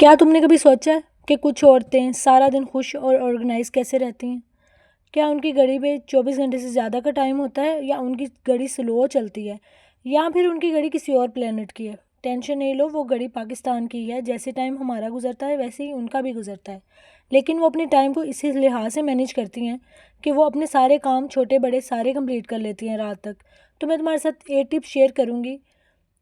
क्या तुमने कभी सोचा है कि कुछ औरतें सारा दिन खुश और ऑर्गेनाइज कैसे रहती हैं? क्या उनकी घड़ी में 24 घंटे से ज़्यादा का टाइम होता है, या उनकी घड़ी स्लो चलती है, या फिर उनकी घड़ी किसी और प्लेनेट की है? टेंशन नहीं लो, वो घड़ी पाकिस्तान की है। जैसे टाइम हमारा गुजरता है वैसे ही उनका भी गुजरता है। लेकिन वो अपने टाइम को इसी लिहाज से मैनेज करती हैं कि वो अपने सारे काम छोटे बड़े सारे कंप्लीट कर लेती हैं रात तक। तो मैं तुम्हारे साथ 8 टिप्स शेयर करूँगी,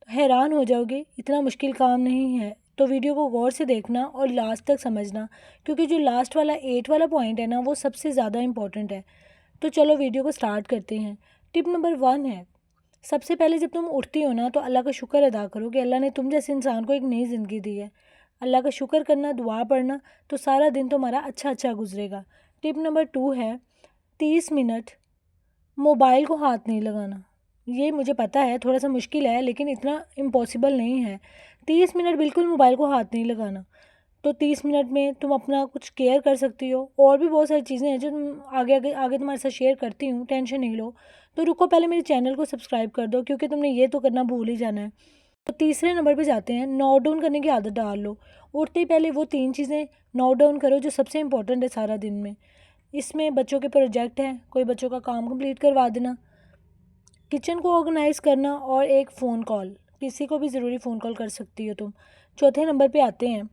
हैरान हो जाओगे, इतना मुश्किल काम नहीं है। तो वीडियो को गौर से देखना और लास्ट तक समझना, क्योंकि जो लास्ट वाला 8 वाला पॉइंट है ना, वो सबसे ज़्यादा इंपॉर्टेंट है। तो चलो वीडियो को स्टार्ट करते हैं। टिप नंबर 1 है, सबसे पहले जब तुम उठती हो ना, तो अल्लाह का शुक्र अदा करो कि अल्लाह ने तुम जैसे इंसान को एक नई ज़िंदगी दी है। अल्लाह का शुक्र करना, दुआ पढ़ना, तो सारा दिन तुम्हारा अच्छा अच्छा गुजरेगा। टिप नंबर 2 है, 30 मिनट मोबाइल को हाथ नहीं लगाना। ये मुझे पता है थोड़ा सा मुश्किल है, लेकिन इतना इम्पॉसिबल नहीं है। 30 मिनट बिल्कुल मोबाइल को हाथ नहीं लगाना। तो 30 मिनट में तुम अपना कुछ केयर कर सकती हो। और भी बहुत सारी चीज़ें हैं जो तुम आगे आगे आगे तुम्हारे साथ शेयर करती हूँ, टेंशन नहीं लो। तो रुको, पहले मेरे चैनल को सब्सक्राइब कर दो, क्योंकि तुमने ये तो करना भूल ही जाना है। तो तीसरे नंबर पे जाते हैं, नोट डाउन करने की आदत डाल लो। उठते ही पहले वो 3 चीज़ें नोट डाउन करो जो सबसे इंपॉर्टेंट है सारा दिन में। इसमें बच्चों के प्रोजेक्ट हैं, कोई बच्चों का काम कंप्लीट करवा देना, किचन को ऑर्गेनाइज़ करना, और एक फ़ोन कॉल, किसी को भी ज़रूरी फ़ोन कॉल कर सकती हो तुम। चौथे नंबर पे आते हैं,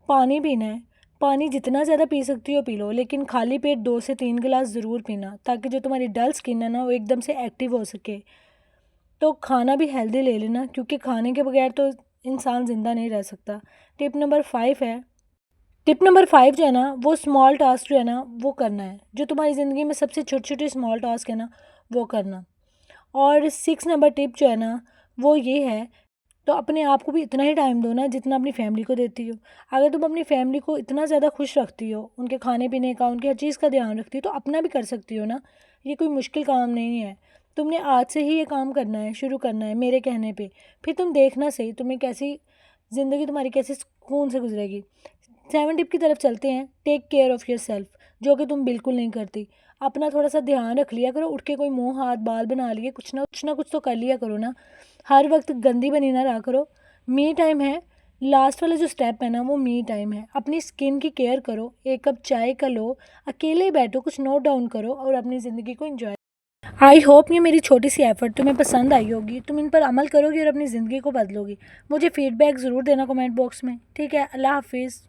पानी पीना है। पानी जितना ज़्यादा पी सकती हो पी लो, लेकिन खाली पेट 2 से 3 गिलास ज़रूर पीना, ताकि जो तुम्हारी डल स्किन है ना, वो एकदम से एक्टिव हो सके। तो खाना भी हेल्दी ले लेना, क्योंकि खाने के बगैर तो इंसान ज़िंदा नहीं रह सकता। टिप नंबर 5 है, टिप नंबर 5 जो है ना, वो स्मॉल टास्क जो है ना, वो करना है। जो तुम्हारी ज़िंदगी में सबसे छोटे छोटे स्मॉल टास्क है ना, वो करना। और 6 नंबर टिप जो है ना, वो ये है, तो अपने आप को भी इतना ही टाइम दो ना जितना अपनी फैमिली को देती हो। अगर तुम अपनी फैमिली को इतना ज़्यादा खुश रखती हो, उनके खाने पीने का, उनकी हर चीज़ का ध्यान रखती हो, तो अपना भी कर सकती हो ना। ये कोई मुश्किल काम नहीं है। तुमने आज से ही ये काम करना है, शुरू करना है मेरे कहने पे। फिर तुम देखना सही तुम्हें कैसी ज़िंदगी तुम्हारी कैसे सुकून से गुजरेगी। 7 टिप की तरफ चलते हैं, take care of yourself, जो कि तुम बिल्कुल नहीं करती। अपना थोड़ा सा ध्यान रख लिया करो, उठ के कोई मुंह हाथ बाल बना लिए, कुछ ना कुछ तो कर लिया करो ना। हर वक्त गंदी बनी ना रहा करो। मी टाइम है, लास्ट वाला जो स्टेप है ना, वो मी टाइम है। अपनी स्किन की केयर करो, 1 कप चाय का लो, अकेले बैठो, कुछ नोट डाउन करो और अपनी ज़िंदगी को एंजॉय। आई होप ये मेरी छोटी सी एफर्ट तुम्हें पसंद आई होगी, तुम इन पर अमल करोगी और अपनी ज़िंदगी को बदलोगी। मुझे फीडबैक ज़रूर देना कमेंट बॉक्स में। ठीक है, अल्लाह हाफिज़।